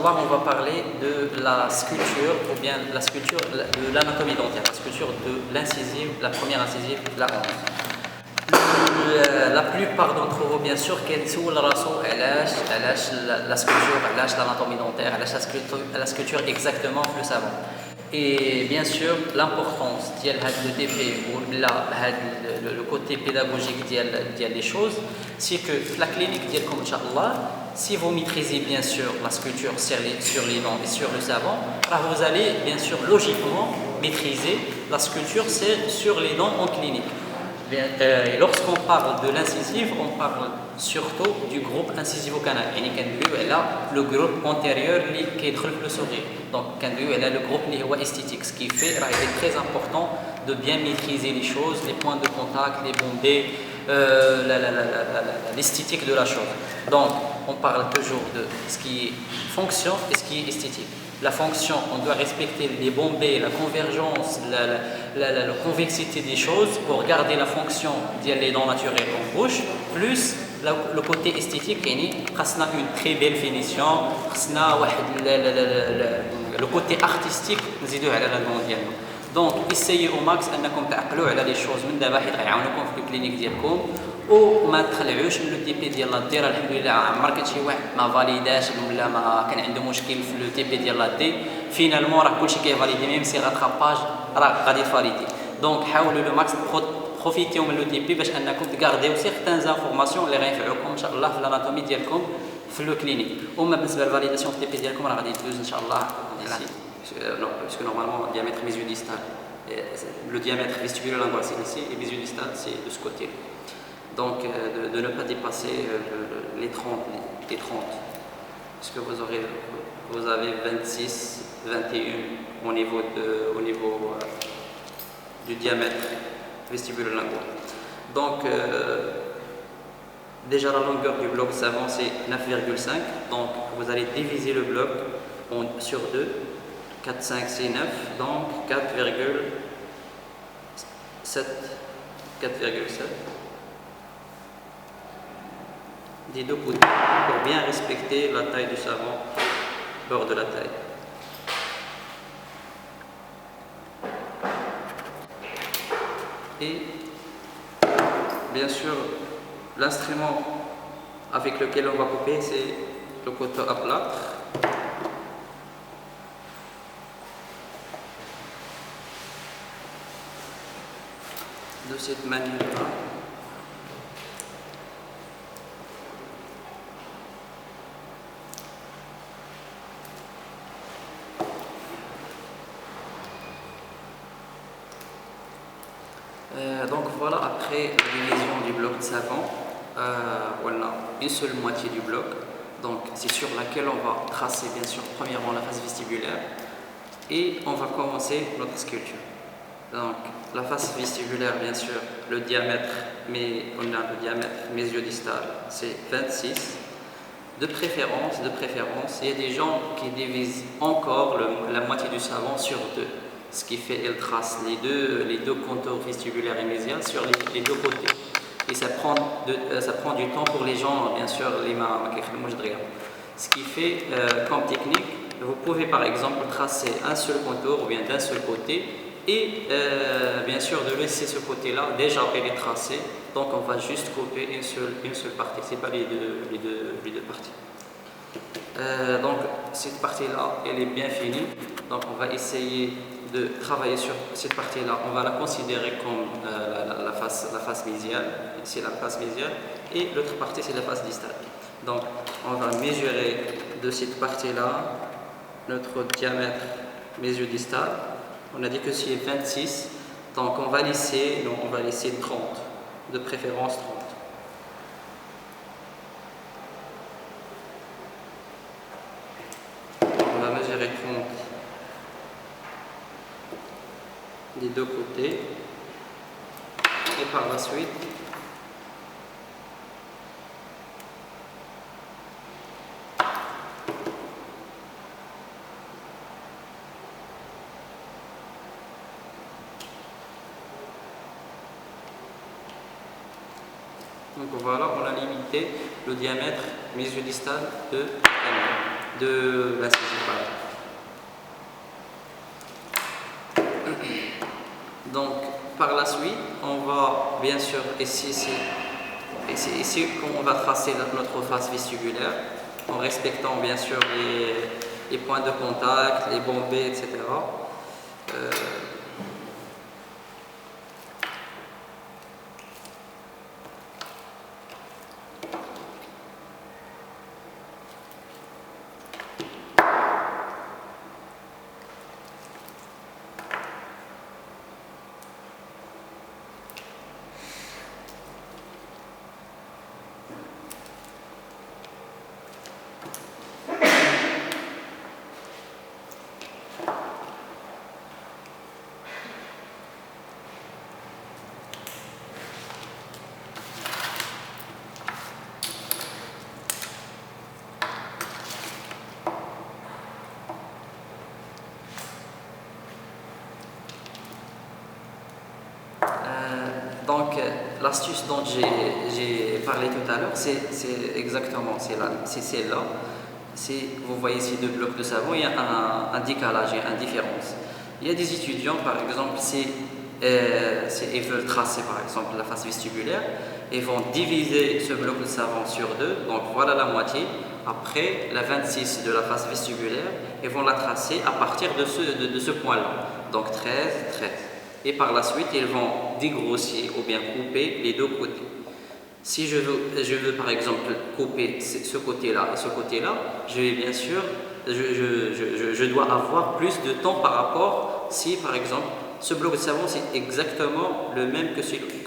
soir, on va parler de la sculpture, ou bien la sculpture de l'anatomie dentaire, la sculpture de l'incisive, la première incisive, la 11. La plupart d'entre vous, bien sûr, كيتسول راسو علاش la sculpture, علاش l'anatomie dentaire, علاش la sculpture exactement في le savon. Et bien sûr, l'importance de le DP ou le côté pédagogique des choses, c'est que la clinique, Inch'Allah, si vous maîtrisez bien sûr la sculpture sur les dents et sur le savon, vous allez bien sûr logiquement maîtriser la sculpture sur les dents en clinique. Et lorsqu'on parle de l'incisive, on parle surtout du groupe incisivo-canal. Le groupe antérieur qui est le sourire. Donc, le groupe esthétique. Ce qui fait qu'il est très important de bien maîtriser les choses, les points de contact, les bombées, l'esthétique de la chose. Donc, on parle toujours de ce qui est fonction et ce qui est esthétique. La fonction, on doit respecter les bombées, la convergence, la convexité des choses pour garder la fonction des dents naturelles en bouche, plus le côté esthétique, on a une très belle finition, le côté artistique, donc essayez au max انكم تعقلوا على les choses من دابا حيت غيعاونوكم في الكلينيك ديالكم وما تخلعوش من لو تي بي ديال لا دي. راه الحمد لله عمر كتشي واحد ما فاليداش ولا ما كان عنده مشكل في لو تي بي ديال لا دي فينالمون راه كلشي كيفاليدي ميم سي غاتراباج راه غادي تفاليدي. دونك حاولوا لو ماكس بروفيتيو من لو تي بي باش انكم تغارديو سيغتان انفورماسيون اللي غينفعوكم ان شاء الله في الاناتومي ديالكم في لو كلينيك. وما بالنسبه للفاليداسيون تي بي ديالكم راه غادي تدوز ان شاء الله parce que normalement le diamètre mésiodistal, le diamètre vestibulo-lingual c'est ici et mésiodistal c'est de ce côté. Donc de ne pas dépasser les 30, parce que vous avez 26, 21 au niveau du diamètre vestibulo-lingual. Donc déjà la longueur du bloc savon c'est 9,5, donc vous allez diviser le bloc sur 2. 4, 5, 6, 9, donc 4,7 des deux côtés pour bien respecter la taille du savon bord de la taille. Et bien sûr l'instrument avec lequel on va couper c'est le couteau à plâtre. De cette manière-là. Donc voilà, après la division du bloc de savon, voilà une seule moitié du bloc. Donc c'est sur laquelle on va tracer bien sûr premièrement la face vestibulaire et on va commencer notre sculpture. Donc la face vestibulaire, bien sûr, le diamètre, mais on a le diamètre mésiodistal, c'est 26. De préférence, il y a des gens qui divisent encore la moitié du savon sur 2, ce qui fait qu'elles tracent les deux contours vestibulaires et mésiales sur les deux côtés. Et ça prend du temps pour les gens, bien sûr, ce qui fait comme technique, vous pouvez par exemple tracer un seul contour ou bien d'un seul côté. Et bien sûr de laisser ce côté là déjà il est tracé, donc on va juste couper une seule partie, c'est pas les deux parties. Donc cette partie là elle est bien finie, donc on va essayer de travailler sur cette partie là, on va la considérer comme la face mésiale, c'est la face mésiale, et l'autre partie c'est la face distale. Donc on va mesurer de cette partie là notre diamètre mésiodistal. On a dit que c'est 26, donc on va laisser 30, de préférence 30. On va mesurer 30 des deux côtés et par la suite donc voilà, on a limité le diamètre mésiodistal de canal. de l'incisive. Donc par la suite, on va bien sûr, ici on va tracer notre face vestibulaire en respectant bien sûr les points de contact, les bombées, etc. Donc, l'astuce dont j'ai parlé tout à l'heure, c'est exactement c'est celle-là. Si vous voyez ici deux blocs de savon, il y a un décalage, il y a une différence. Il y a des étudiants, par exemple, si ils veulent tracer par exemple la face vestibulaire, ils vont diviser ce bloc de savon sur deux, donc voilà la moitié. Après, la 26 de la face vestibulaire, ils vont la tracer à partir de ce point-là, donc 13, 13. Et par la suite, ils vont dégrossir ou bien couper les deux côtés. Si je veux par exemple couper ce côté-là et ce côté-là, je vais bien sûr, je dois avoir plus de temps par rapport si par exemple ce bloc de savon c'est exactement le même que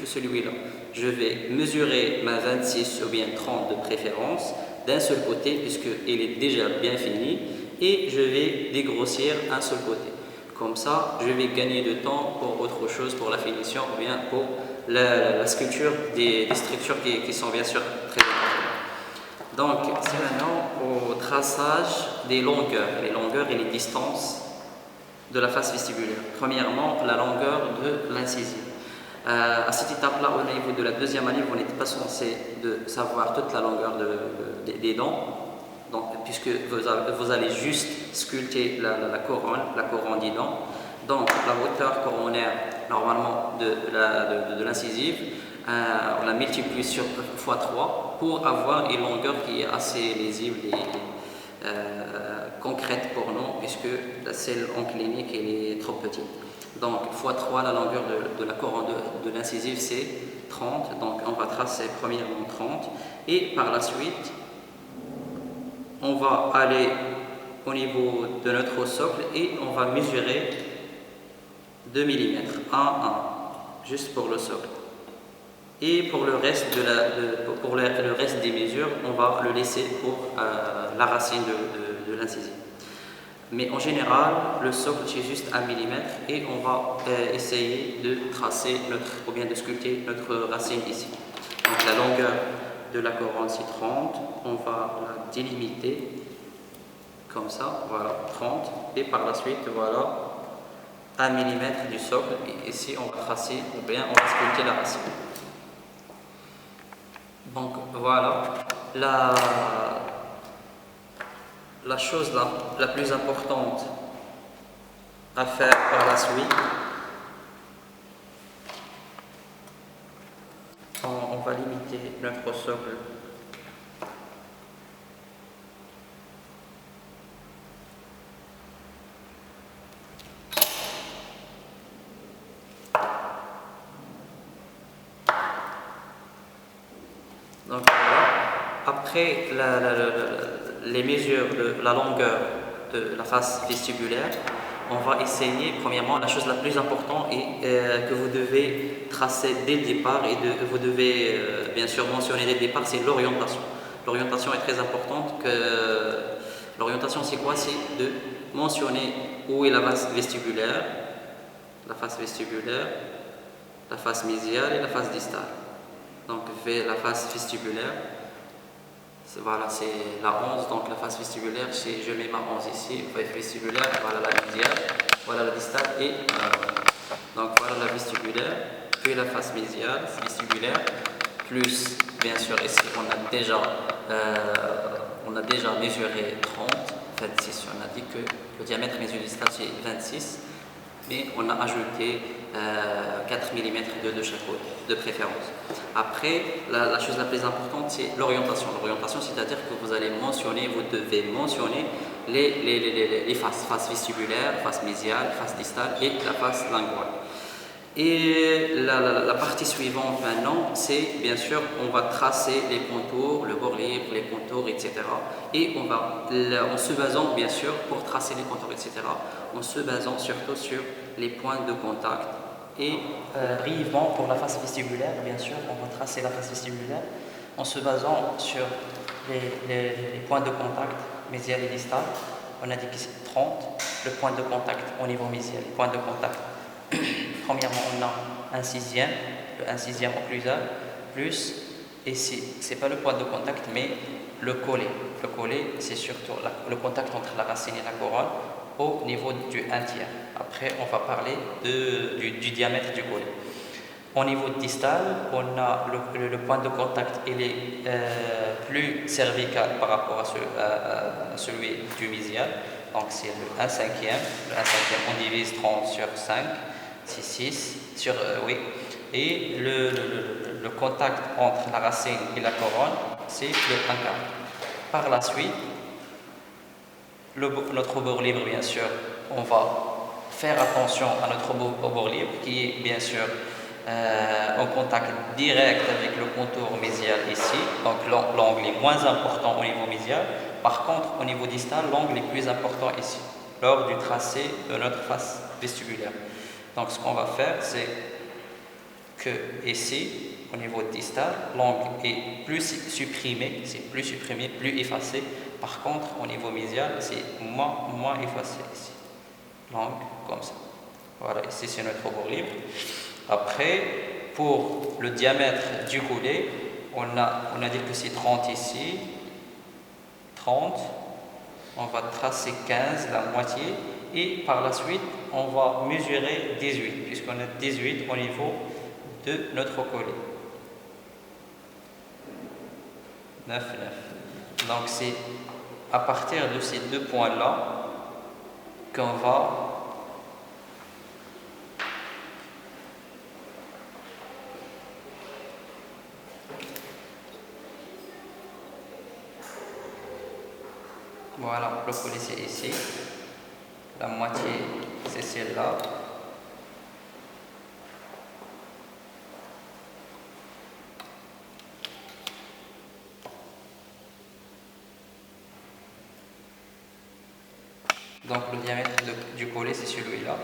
celui-là. Je vais mesurer ma 26 ou bien 30 de préférence d'un seul côté puisqu'il est déjà bien fini et je vais dégrossir un seul côté. Comme ça, je vais gagner de temps pour autre chose, pour la finition ou bien pour la sculpture des structures qui sont bien sûr très importantes. Donc, c'est maintenant au traçage des longueurs, les longueurs et les distances de la face vestibulaire. Premièrement, la longueur de l'incisive. À cette étape-là, au niveau de la deuxième année, vous n'êtes pas censé de savoir toute la longueur des dents. Donc, puisque vous allez juste sculpter la couronne des dents. Donc, la hauteur coronaire, normalement, de l'incisive, on la multiplie sur x3 pour avoir une longueur qui est assez lisible et concrète pour nous, puisque celle en clinique, elle est trop petite. Donc, x3, la longueur de la couronne de l'incisive, c'est 30. Donc, on va tracer premièrement 30 et par la suite, on va aller au niveau de notre socle et on va mesurer 2 mm, 1, 1, juste pour le socle. Et pour le reste, le reste des mesures, on va le laisser pour la racine de l'incisive. Mais en général, le socle c'est juste 1 mm et on va essayer de tracer ou bien de sculpter notre racine ici. Donc la longueur de la couronne c'est 30, on va la délimiter comme ça, voilà, 30, et par la suite, voilà, 1 mm du socle, et ici on va tracer, ou bien on va sculpter la racine. Donc voilà, la chose la plus importante à faire par la suite, on va limiter notre socle. Donc voilà. Après les mesures de la longueur de la face vestibulaire, on va essayer, premièrement, la chose la plus importante et que vous devez tracer dès le départ et vous devez bien sûr mentionner dès le départ, c'est l'orientation. L'orientation est très importante. L'orientation c'est quoi? C'est de mentionner où est la face vestibulaire, la face mésiale et la face distale. Donc la face vestibulaire, voilà, c'est la 11, donc la face vestibulaire, je mets ma 11 ici, face vestibulaire, voilà la mésiale, voilà la distale et donc voilà la vestibulaire, puis la face mésiale, vestibulaire, plus bien sûr ici on a déjà mesuré 30, 26. On a dit que le diamètre mésiodistal c'est 26, mais on a ajouté 4 mm de chaque côté, de préférence. Après, la chose la plus importante, c'est l'orientation. L'orientation, c'est-à-dire que vous devez mentionner les faces, face vestibulaire, face mésiale, face distale et la face linguale. Et la partie suivante maintenant, c'est bien sûr, on va tracer les contours, le bord libre, les contours, etc. Et en se basant bien sûr, pour tracer les contours, etc., en se basant surtout sur les points de contact. Et brièvement, pour la face vestibulaire, bien sûr, on va tracer la face vestibulaire en se basant sur les points de contact mésial et distal. On a dit que c'est 30, le point de contact au niveau mésial, le point de contact. Premièrement, on a un sixième, le 1/6 occlusal, plus, et c'est pas le point de contact, mais le collet. Le collet, c'est surtout le contact entre la racine et la couronne au niveau du 1/3. Après, on va parler du diamètre du collet. Au niveau distal, on a le point de contact, il est plus cervical par rapport à celui du mésial. Donc c'est le 1/5. Le 1/5, on divise 30 sur 5. C'est 6 sur oui, et le contact entre la racine et la couronne, c'est le 1/4. Par la suite, notre bord libre, bien sûr, on va faire attention à notre bord libre qui est bien sûr en contact direct avec le contour mésial ici, donc l'angle est moins important au niveau mésial. Par contre, au niveau distal, l'angle est plus important ici, lors du tracé de notre face vestibulaire. Donc ce qu'on va faire, c'est que ici, au niveau distal, l'angle est plus supprimé, plus effacé. Par contre, au niveau mésial, c'est moins effacé ici. L'angle comme ça. Voilà, ici c'est notre bord libre. Après, pour le diamètre du collet, on a dit que c'est 30 ici, 30. On va tracer 15, la moitié. Et par la suite, on va mesurer 18, puisqu'on a 18 au niveau de notre collet. 9, 9. Donc c'est à partir de ces deux points-là qu'on va voilà, le collet c'est ici. La moitié, c'est celle-là. Donc le diamètre du collet, c'est celui-là.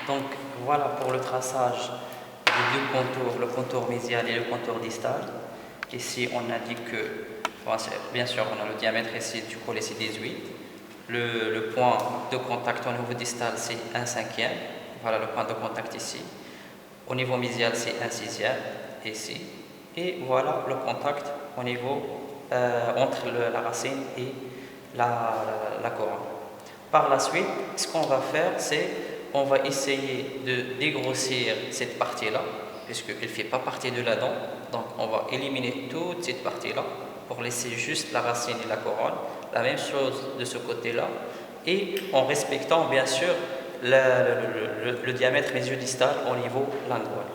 Donc voilà pour le traçage des deux contours, le contour mésial et le contour distal. Ici on a dit que, bien sûr on a le diamètre ici du collet c'est 18. Le point de contact au niveau distal c'est 1/5. Voilà le point de contact ici. Au niveau mésial c'est 1/6 ici. Et voilà le contact au niveau entre la racine et la couronne. Par la suite, ce qu'on va faire, c'est on va essayer de dégrossir cette partie-là, puisqu'elle ne fait pas partie de la dent. Donc on va éliminer toute cette partie-là pour laisser juste la racine et la couronne. La même chose de ce côté-là. Et en respectant bien sûr le diamètre mésiodistal au niveau lingual.